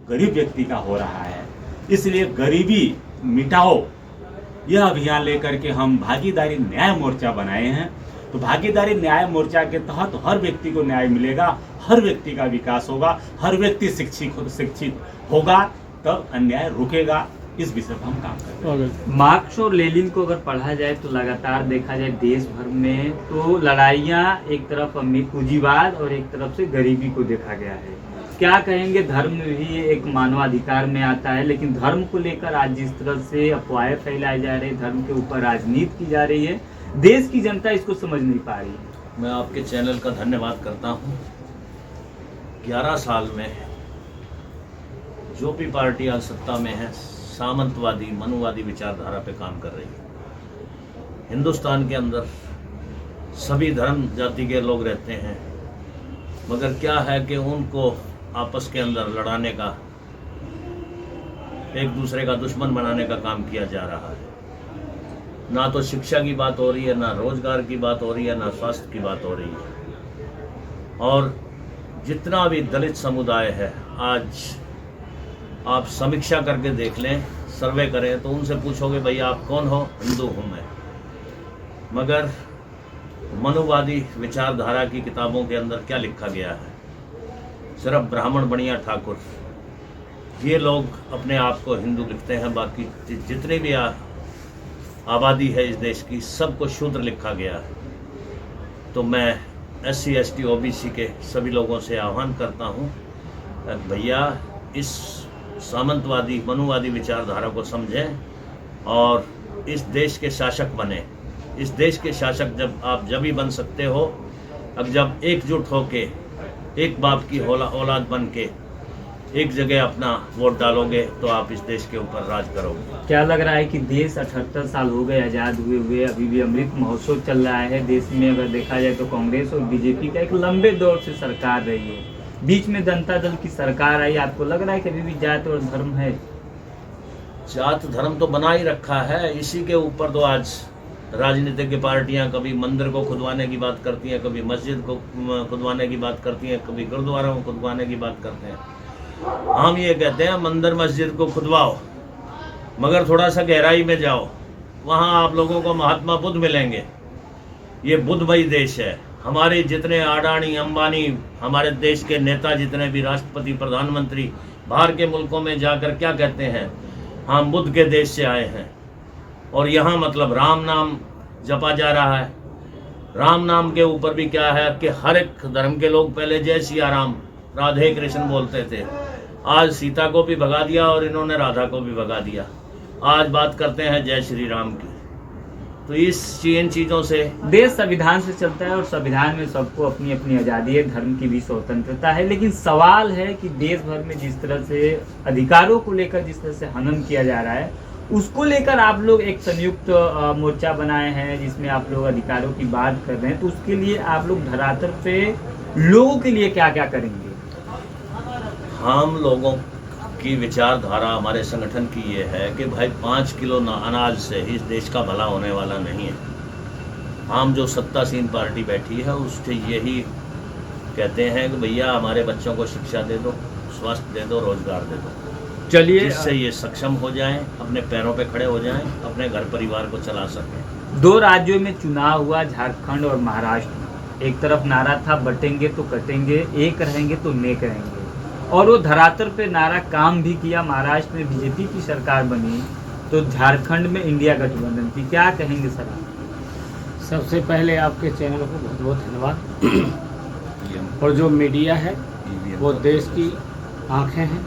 गरीब व्यक्ति का हो रहा है। इसलिए गरीबी मिटाओ यह अभियान लेकर के हम भागीदारी न्याय मोर्चा बनाए हैं। तो भागीदारी न्याय मोर्चा के तहत हर व्यक्ति को न्याय मिलेगा, हर व्यक्ति का विकास होगा, हर व्यक्ति शिक्षित होगा, तब अन्याय रुकेगा। इस विषय पर हम काम कर रहे हैं। मार्क्स और लेनिन को अगर पढ़ा जाए तो लगातार देखा जाए देश भर में तो लड़ाइयाँ, एक तरफ अमीर पूंजीवाद और एक तरफ से गरीबी को देखा गया है। क्या कहेंगे, धर्म भी एक मानवाधिकार में आता है, लेकिन धर्म को लेकर आज जिस तरह से अफवाहें फैलाई जा रही, धर्म के ऊपर राजनीति की जा रही है, देश की जनता इसको समझ नहीं पा रही है। मैं आपके चैनल का धन्यवाद करता हूँ। 11 साल में जो भी पार्टियां सत्ता में है सामंतवादी मनुवादी विचारधारा पे काम कर रही है। हिंदुस्तान के अंदर सभी धर्म जाति के लोग रहते हैं, मगर क्या है कि उनको आपस के अंदर लड़ाने का, एक दूसरे का दुश्मन बनाने का काम किया जा रहा है। ना तो शिक्षा की बात हो रही है, ना रोजगार की बात हो रही है, ना स्वास्थ्य की बात हो रही है। और जितना भी दलित समुदाय है, आज आप समीक्षा करके देख लें, सर्वे करें तो उनसे पूछोगे भाई आप कौन हो, हिंदू हूँ मैं। मगर मनुवादी विचारधारा की किताबों के अंदर क्या लिखा गया है, सिर्फ ब्राह्मण बनिया ठाकुर ये लोग अपने आप को हिंदू लिखते हैं। बाकी जितनी भी आबादी है इस देश की, सबको शूद्र लिखा गया है। तो मैं SC ST OBC के सभी लोगों से आह्वान करता हूँ, भैया इस सामंतवादी मनुवादी विचारधारा को समझें और इस देश के शासक बने। इस देश के शासक जब ही बन सकते हो अब जब एकजुट होके एक बाप की औलाद बन के एक जगह अपना वोट डालोगे तो आप इस देश के ऊपर राज करोगे। क्या लग रहा है कि देश 78 साल हो गए आज़ाद हुए, अभी भी अमृत महोत्सव चल रहा है देश में। अगर देखा जाए तो कांग्रेस और बीजेपी का एक लंबे दौर से सरकार रही है, बीच में जनता दल की सरकार आई। आपको लग रहा है कि अभी भी जात और धर्म है? जात धर्म तो बना ही रखा है, इसी के ऊपर तो आज राजनीतिक पार्टियां कभी मंदिर को खुदवाने की बात करती हैं, कभी मस्जिद को खुदवाने की बात करती हैं, कभी गुरुद्वारा को खुदवाने की बात करते हैं। हम ये कहते हैं मंदिर मस्जिद को खुदवाओ, मगर थोड़ा सा गहराई में जाओ, वहाँ आप लोगों को महात्मा बुद्ध मिलेंगे। ये बुद्धमयी देश है। हमारे जितने अडानी अंबानी, हमारे देश के नेता जितने भी राष्ट्रपति प्रधानमंत्री बाहर के मुल्कों में जाकर क्या कहते हैं, हम बुद्ध के देश से आए हैं। और यहाँ मतलब राम नाम जपा जा रहा है। राम नाम के ऊपर भी क्या है कि हर एक धर्म के लोग पहले जय सिया राम राधे कृष्ण बोलते थे, आज सीता को भी भगा दिया और इन्होंने राधा को भी भगा दिया। आज बात करते हैं जय श्री राम की। तो इन चीज़ों से देश संविधान से चलता है और संविधान में सबको अपनी अपनी आज़ादी है, धर्म की भी स्वतंत्रता है। लेकिन सवाल है कि देश भर में जिस तरह से अधिकारों को लेकर जिस तरह से हनन किया जा रहा है, उसको लेकर आप लोग एक संयुक्त मोर्चा बनाए हैं जिसमें आप लोग अधिकारों की बात कर रहे हैं। तो उसके लिए आप लोग धरातल पे लोगों के लिए क्या क्या करेंगे? हम लोगों की विचारधारा हमारे संगठन की ये है कि भाई 5 किलो अनाज से इस देश का भला होने वाला नहीं है। हम जो सत्तासीन पार्टी बैठी है उससे यही कहते हैं कि भैया हमारे बच्चों को शिक्षा दे दो, स्वास्थ्य दे दो, रोजगार दे दो, चलिए जिससे ये सक्षम हो जाएं, अपने पैरों पे खड़े हो जाएं, अपने घर परिवार को चला सकें। 2 राज्यों में चुनाव हुआ, झारखंड और महाराष्ट्र। एक तरफ नारा था बटेंगे तो कटेंगे, एक रहेंगे तो नेक रहेंगे, और वो धरातल पे नारा काम भी किया। महाराष्ट्र में बीजेपी की सरकार बनी तो झारखंड में इंडिया गठबंधन थी। क्या कहेंगे सर? सबसे पहले आपके चैनल को बहुत बहुत धन्यवाद। और जो मीडिया है वो देश की आंखें हैं,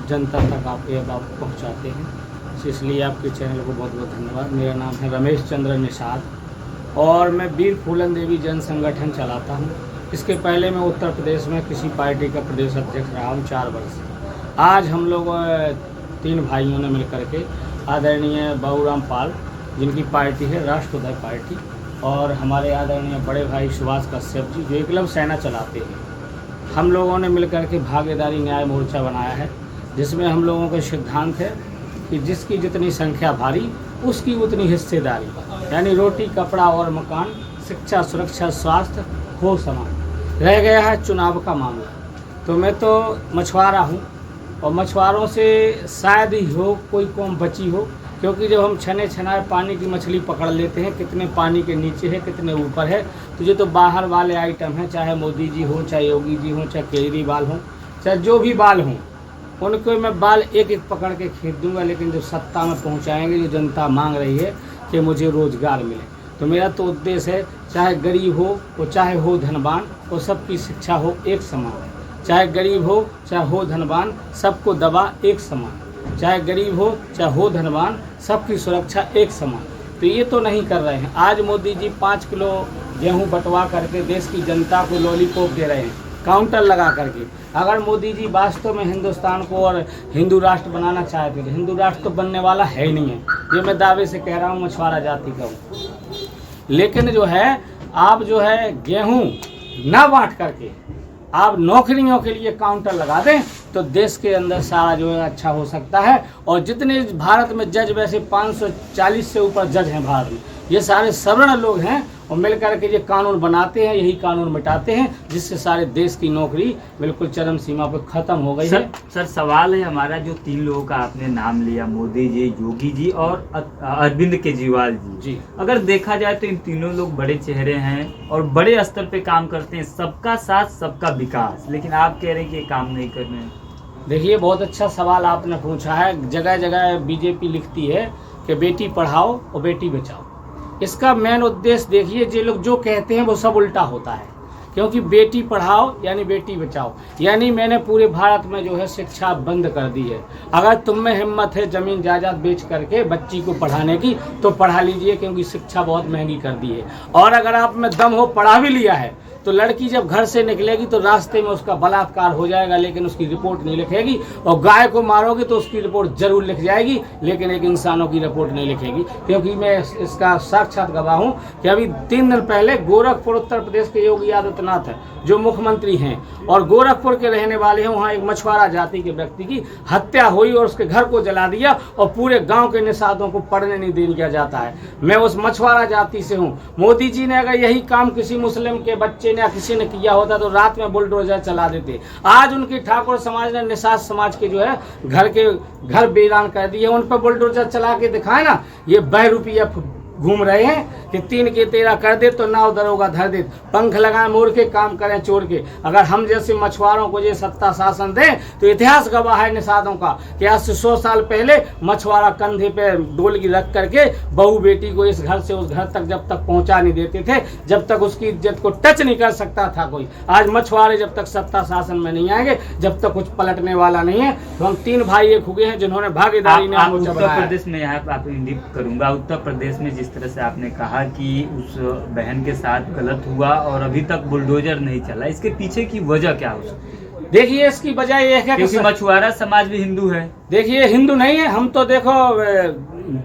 जनता तक आपके बात पहुंचाते हैं, इसलिए आपके चैनल को बहुत बहुत धन्यवाद। मेरा नाम है रमेश चंद्र निषाद और मैं वीर फूलन देवी जन संगठन चलाता हूं। इसके पहले मैं उत्तर प्रदेश में किसी पार्टी का प्रदेश अध्यक्ष रहा हूँ 4 वर्ष। आज हम लोग 3 भाइयों ने मिलकर के आदरणीय बाबूराम पाल, जिनकी पार्टी है राष्ट्रोदय पार्टी, और हमारे आदरणीय बड़े भाई सुभाष कश्यप जी जो एकलव्य सेना चलाते हैं, हम लोगों ने मिलकर के भागीदारी न्याय मोर्चा बनाया है, जिसमें हम लोगों का सिद्धांत है कि जिसकी जितनी संख्या भारी उसकी उतनी हिस्सेदारी, यानी रोटी कपड़ा और मकान, शिक्षा सुरक्षा स्वास्थ्य हो समान। रह गया है चुनाव का मामला। तो मैं तो मछुआरा हूँ और मछुआरों से शायद ही हो कोई कौम बची हो, क्योंकि जब हम छने छनाए पानी की मछली पकड़ लेते हैं, कितने पानी के नीचे है कितने ऊपर है, तो ये तो बाहर वाले आइटम हैं, चाहे मोदी जी हो, चाहे योगी जी हो, चाहे केजरीवाल हो, चाहे जो भी बाल हों, उनको मैं बाल एक एक पकड़ के खींच दूंगा, लेकिन जो सत्ता में पहुंचाएंगे, जो जनता मांग रही है कि मुझे रोजगार मिले, तो मेरा तो उद्देश्य है चाहे गरीब हो वो चाहे हो धनवान, वो सबकी शिक्षा हो एक समान, चाहे गरीब हो चाहे हो धनवान, सबको दवा एक समान, चाहे गरीब हो चाहे हो धनवान, सबकी सुरक्षा एक समान। तो ये तो नहीं कर रहे हैं। आज मोदी जी 5 किलो गेहूं बंटवा करके देश की जनता को लॉलीपॉप दे रहे हैं काउंटर लगा करके। अगर मोदी जी वास्तव में हिंदुस्तान को और हिंदू राष्ट्र बनाना चाहते तो हिंदू राष्ट्र तो बनने वाला है ही नहीं है, ये मैं दावे से कह रहा हूँ, मछुआरा जाति का हूँ। लेकिन जो है आप जो है गेहूं ना बांट करके आप नौकरियों के लिए काउंटर लगा दें तो देश के अंदर सारा जो है अच्छा हो सकता है। और जितने भारत में जज, वैसे 540 से ऊपर जज हैं भारत में, ये सारे सवर्ण लोग हैं और मिलकर के ये कानून बनाते हैं, यही कानून मिटाते हैं, जिससे सारे देश की नौकरी बिल्कुल चरम सीमा पर खत्म हो गई है। सर सवाल है हमारा, जो 3 लोगों का आपने नाम लिया, मोदी जी, योगी जी और अरविंद केजरीवाल जी, अगर देखा जाए तो इन तीनों लोग बड़े चेहरे हैं और बड़े स्तर पे काम करते हैं, सबका साथ सबका विकास, लेकिन आप कह रहे हैं कि ये काम नहीं कर रहे हैं। देखिए, बहुत अच्छा सवाल आपने पूछा है। जगह जगह बीजेपी लिखती है कि बेटी पढ़ाओ और बेटी बचाओ। इसका मेन उद्देश्य देखिए, ये लोग जो कहते हैं वो सब उल्टा होता है, क्योंकि बेटी पढ़ाओ यानी बेटी बचाओ, यानी मैंने पूरे भारत में जो है शिक्षा बंद कर दी है। अगर तुम में हिम्मत है जमीन जायदाद बेच करके बच्ची को पढ़ाने की तो पढ़ा लीजिए, क्योंकि शिक्षा बहुत महंगी कर दी है। और अगर आप में दम हो, पढ़ा भी लिया है, तो लड़की जब घर से निकलेगी तो रास्ते में उसका बलात्कार हो जाएगा, लेकिन उसकी रिपोर्ट नहीं लिखेगी। और गाय को मारोगे तो उसकी रिपोर्ट जरूर लिख जाएगी, लेकिन एक इंसानों की रिपोर्ट नहीं लिखेगी। क्योंकि मैं इसका साक्षात गवाह हूँ कि अभी 3 दिन पहले गोरखपुर उत्तर प्रदेश के योगी आदित्यनाथ है, जो मुख्यमंत्री हैं और गोरखपुर के रहने वाले हैं, वहाँ एक मछुआरा जाति के व्यक्ति की हत्या हुई और उसके घर को जला दिया और पूरे गाँव के निषादों को पढ़ने नहीं दिया जाता है। मैं उस मछुआरा जाति से हूँ। मोदी जी ने अगर यही काम किसी मुस्लिम के बच्चे ने या किसी ने किया होता तो रात में बुलडोजर चला देते। आज उनकी ठाकुर समाज ने निषाद समाज के जो है घर वीरान कर दिए, उन पर बुलडोजर चला के दिखाए ना, ये बहरूपिया घूम रहे हैं कि 3 के 13 कर दे तो नाव दरोगा धर दे, पंख लगाए मोड़ के काम करें चोर के। अगर हम जैसे मछुआरों को ये सत्ता शासन दें तो इतिहास गवाह है निषादों का कि आज से 100 साल पहले मछुआरा कंधे पे डोलगी रख करके बहू बेटी को इस घर से उस घर तक जब तक पहुंचा नहीं देते थे, जब तक उसकी इज्जत को टच नहीं कर सकता था कोई। आज मछुआरे जब तक सत्ता शासन में नहीं आएंगे, जब तक कुछ पलटने वाला नहीं है। तो हम 3 भाई एक हुए हैं जिन्होंने भागीदारी ने उत्तर प्रदेश में, यहाँ आप इंडिक करूंगा, उत्तर प्रदेश में जिस तरह से आपने कहा कि उस बहन के साथ गलत हुआ और अभी तक बुलडोजर नहीं चला, इसके पीछे की वजह क्या हो सकती है? देखिए, इसकी वजह ये है कि मछुआरा समाज भी हिंदू है। देखिए, हिंदू नहीं है हम तो, देखो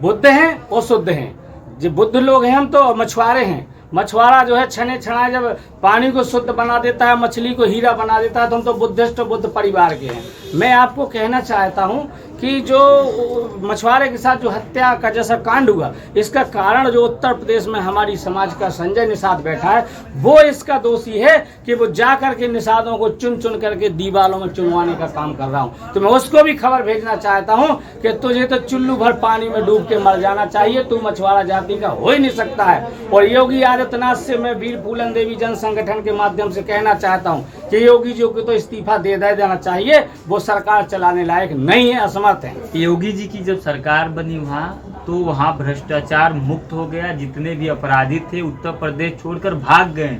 बुद्ध हैं और शुद्ध हैं, जो बुद्ध लोग हैं हम तो मछुआरे हैं। मछुआरा जो है छने छनाए जब पानी को शुद्ध बना देता है, मछली को हीरा बना देता है, तो हम तो बुद्धिस्ट बुद्ध परिवार के हैं। मैं आपको कहना चाहता हूं कि जो मछुआरे के साथ जो हत्या का जैसा कांड हुआ, इसका कारण जो उत्तर प्रदेश में हमारी समाज का संजय निषाद बैठा है, वो इसका दोषी है कि वो जा करके निषादों को चुन चुन करके दीवारों में चुनवाने का काम कर रहा हूँ। तो मैं उसको भी खबर भेजना चाहता हूँ कि तुझे तो चुल्लू भर पानी में डूब के मर जाना चाहिए, तू मछुआरा जाति का हो ही नहीं सकता है। और योगी आदित्यनाथ से मैं वीर फूलन देवी जन संगठन के माध्यम से कहना चाहता हूँ कि योगी जी को तो इस्तीफा दे देना चाहिए, वो सरकार चलाने लायक नहीं है, असमर्थ है। योगी जी की जब सरकार बनी वहाँ तो वहाँ भ्रष्टाचार मुक्त हो गया, जितने भी अपराधी थे उत्तर प्रदेश छोड़कर भाग गए।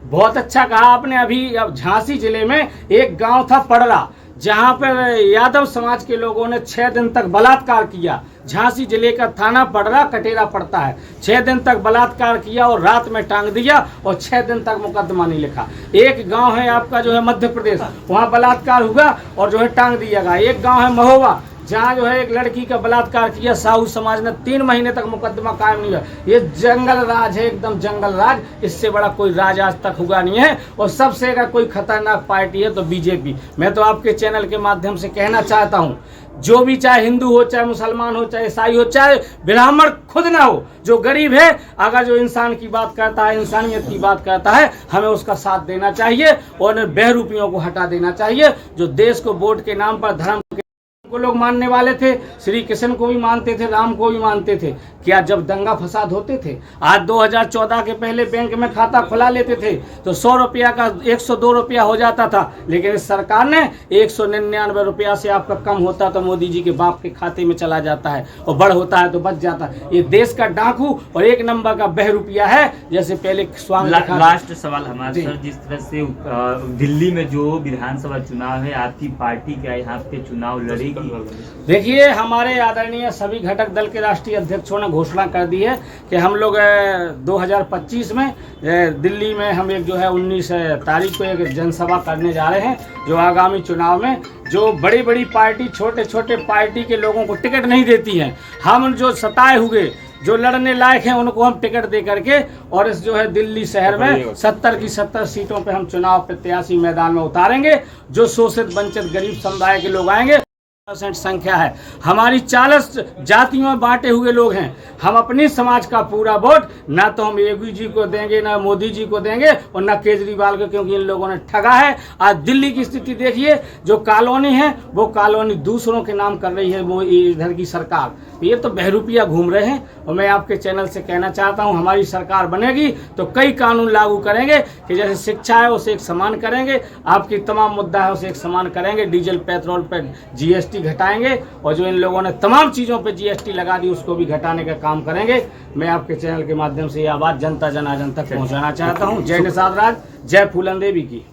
बहुत अच्छा कहा आपने। अभी अब झांसी जिले में एक गांव था पड़रा, जहां पर यादव समाज के लोगों ने 6 दिन तक बलात्कार किया। झांसी जिले का थाना पड़रा कटेरा पड़ता है। 6 दिन तक बलात्कार किया और रात में टांग दिया और 6 दिन तक मुकदमा नहीं लिखा। एक गांव है आपका जो है मध्य प्रदेश, वहां बलात्कार हुआ और जो है टांग दिया गया। एक गांव है महोबा, जहाँ जो है एक लड़की का बलात्कार किया साहू समाज ने, 3 महीने तक मुकदमा कायम नहीं हुआ। ये जंगल राज है, एकदम जंगल राज। इससे बड़ा कोई राज आज तक हुआ नहीं है। और सबसे अगर कोई खतरनाक पार्टी है तो बीजेपी। मैं तो आपके चैनल के माध्यम से कहना चाहता हूँ, जो भी, चाहे हिंदू हो, चाहे मुसलमान हो, चाहे ईसाई हो, चाहे ब्राह्मण खुद ना हो, जो गरीब है, अगर जो इंसान की बात करता है, इंसानियत की बात करता है, हमें उसका साथ देना चाहिए और बहरूपियों को हटा देना चाहिए, जो देश को वोट के नाम पर धर्म को लोग मानने वाले थे। श्री कृष्ण को भी मानते थे, राम को भी मानते थे। क्या जब दंगा फसाद होते थे, आज 2014 के पहले बैंक में खाता खुला लेते थे तो 100 रुपया का 102 रुपया हो जाता था, लेकिन इस सरकार ने 199 रुपया से आपका कम होता तो मोदी जी के बाप के खाते में चला जाता है, और बड़ होता है तो बच जाता है। ये देश का डाकू और 1 नंबर का बहरूपिया है। जैसे पहले स्वामी लास्ट सवाल हमारे सर, जिस तरह से दिल्ली में जो विधानसभा चुनाव है, आपकी पार्टी क्या यहाँ पे चुनाव लड़ेगी? देखिए, हमारे आदरणीय सभी घटक दल के राष्ट्रीय अध्यक्षों ने घोषणा कर दी है कि हम लोग 2025 में दिल्ली में हम एक जो है 19 तारीख को एक जनसभा करने जा रहे हैं, जो आगामी चुनाव में जो बड़ी बड़ी पार्टी छोटे छोटे पार्टी के लोगों को टिकट नहीं देती हैं, हम जो सताए हुए जो लड़ने लायक हैं उनको हम टिकट दे करके और इस जो है दिल्ली शहर में 70 की 70 सीटों पे हम चुनाव प्रत्याशी मैदान में उतारेंगे। जो शोषित वंचित गरीब समुदाय के लोग आएंगे, % संख्या है हमारी, 40 जातियों में बांटे हुए लोग हैं। हम अपनी समाज का पूरा वोट ना तो हम योगी जी को देंगे, ना मोदी जी को देंगे और ना केजरीवाल को, क्योंकि इन लोगों ने ठगा है। आज दिल्ली की स्थिति देखिए, जो कॉलोनी है वो कॉलोनी दूसरों के नाम कर रही है वो इधर की सरकार। ये तो बहरूपिया घूम रहे हैं। और मैं आपके चैनल से कहना चाहता हूँ, हमारी सरकार बनेगी तो कई कानून लागू करेंगे कि जैसे शिक्षा है उसे एक समान करेंगे, आपकी तमाम मुद्दा है उसे एक समान करेंगे, डीजल पेट्रोल पर GST घटाएंगे और जो इन लोगों ने तमाम चीज़ों पे GST लगा दी उसको भी घटाने का काम करेंगे। मैं आपके चैनल के माध्यम से ये आवाज़ जनता जनार्दन तक पहुंचाना चाहता हूं। जय निषाद राज, जय फूलन देवी की।